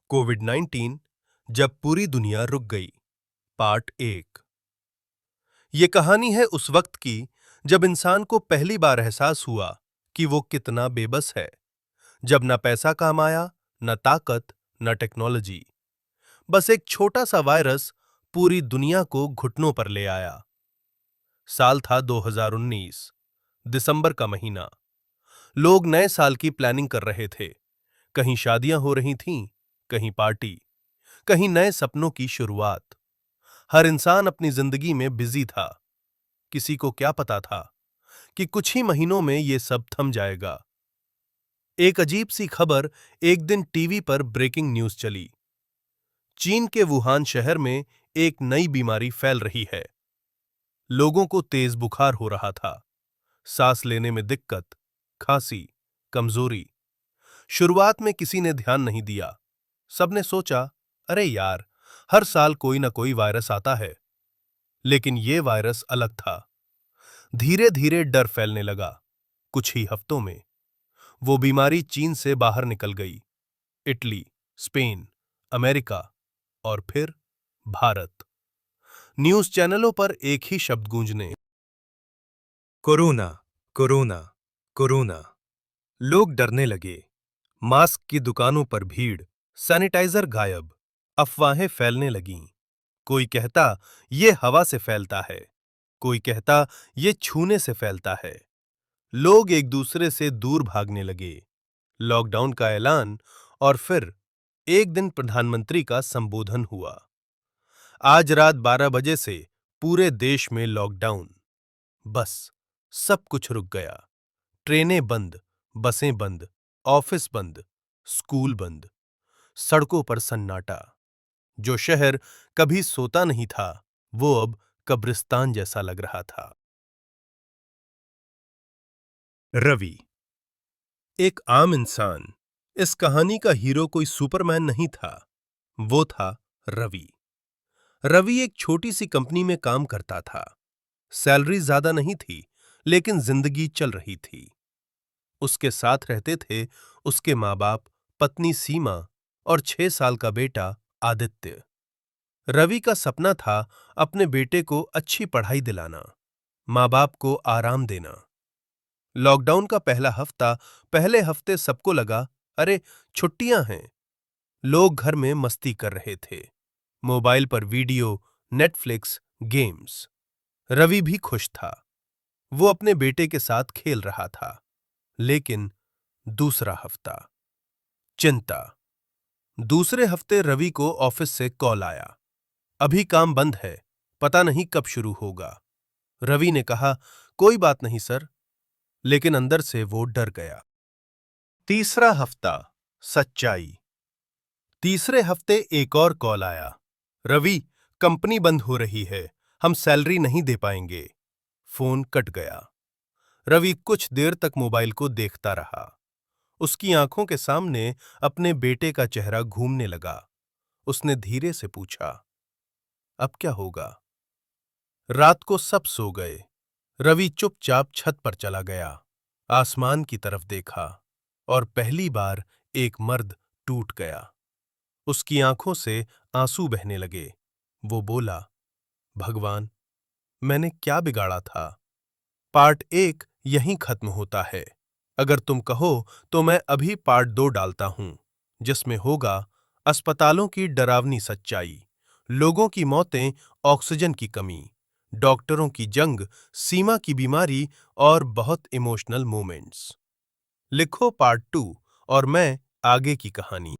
कोविड-19 जब पूरी दुनिया रुक गई। पार्ट 1। ये कहानी है उस वक्त की जब इंसान को पहली बार एहसास हुआ कि वो कितना बेबस है। जब ना पैसा काम आया, न ताकत, न टेक्नोलॉजी। बस एक छोटा सा वायरस पूरी दुनिया को घुटनों पर ले आया। साल था 2019, दिसंबर का महीना। लोग नए साल की प्लानिंग कर रहे थे। कहीं शादियां हो रही थीं, कहीं पार्टी, कहीं नए सपनों की शुरुआत। हर इंसान अपनी जिंदगी में बिजी था। किसी को क्या पता था कि कुछ ही महीनों में ये सब थम जाएगा। एक अजीब सी खबर एक दिन टीवी पर ब्रेकिंग न्यूज चली। चीन के वुहान शहर में एक नई बीमारी फैल रही है। लोगों को तेज बुखार हो रहा था, सांस लेने में दिक्कत, खांसी, कमजोरी। शुरुआत में किसी ने ध्यान नहीं दिया। सबने सोचा, अरे यार, हर साल कोई ना कोई वायरस आता है। लेकिन यह वायरस अलग था। धीरे धीरे डर फैलने लगा। कुछ ही हफ्तों में वो बीमारी चीन से बाहर निकल गई। इटली, स्पेन, अमेरिका और फिर भारत। न्यूज चैनलों पर एक ही शब्द गूंजने, कोरोना, कोरोना, कोरोना। लोग डरने लगे। मास्क की दुकानों पर भीड़, सैनिटाइजर गायब, अफवाहें फैलने लगीं। कोई कहता ये हवा से फैलता है, कोई कहता ये छूने से फैलता है। लोग एक दूसरे से दूर भागने लगे। लॉकडाउन का ऐलान और फिर एक दिन प्रधानमंत्री का संबोधन हुआ। आज रात 12 बजे से पूरे देश में लॉकडाउन। बस सब कुछ रुक गया। ट्रेनें बंद, बसें बंद, ऑफिस बंद, स्कूल बंद, सड़कों पर सन्नाटा। जो शहर कभी सोता नहीं था, वो अब कब्रिस्तान जैसा लग रहा था। रवि, एक आम इंसान। इस कहानी का हीरो कोई सुपरमैन नहीं था, वो था रवि। रवि एक छोटी सी कंपनी में काम करता था। सैलरी ज्यादा नहीं थी, लेकिन जिंदगी चल रही थी। उसके साथ रहते थे उसके माँ-बाप, पत्नी सीमा और 6 साल का बेटा आदित्य। रवि का सपना था अपने बेटे को अच्छी पढ़ाई दिलाना, माँ-बाप को आराम देना। लॉकडाउन का पहले हफ्ते सबको लगा, अरे छुट्टियां हैं। लोग घर में मस्ती कर रहे थे, मोबाइल पर वीडियो, नेटफ्लिक्स, गेम्स। रवि भी खुश था। वो अपने बेटे के साथ खेल रहा था। लेकिन दूसरा हफ्ता, चिंता। दूसरे हफ्ते रवि को ऑफिस से कॉल आया, अभी काम बंद है, पता नहीं कब शुरू होगा। रवि ने कहा, कोई बात नहीं सर, लेकिन अंदर से वो डर गया। तीसरा हफ्ता, सच्चाई। तीसरे हफ्ते एक और कॉल आया, रवि, कंपनी बंद हो रही है, हम सैलरी नहीं दे पाएंगे। फोन कट गया। रवि कुछ देर तक मोबाइल को देखता रहा। उसकी आंखों के सामने अपने बेटे का चेहरा घूमने लगा। उसने धीरे से पूछा, अब क्या होगा? रात को सब सो गए। रवि चुपचाप छत पर चला गया, आसमान की तरफ देखा और पहली बार एक मर्द टूट गया। उसकी आंखों से आंसू बहने लगे। वो बोला, भगवान, मैंने क्या बिगाड़ा था? पार्ट 1 यहीं खत्म होता है। अगर तुम कहो तो मैं अभी पार्ट 2 डालता हूं, जिसमें होगा अस्पतालों की डरावनी सच्चाई, लोगों की मौतें, ऑक्सीजन की कमी, डॉक्टरों की जंग, सीमा की बीमारी और बहुत इमोशनल मोमेंट्स। लिखो पार्ट 2 और मैं आगे की कहानी।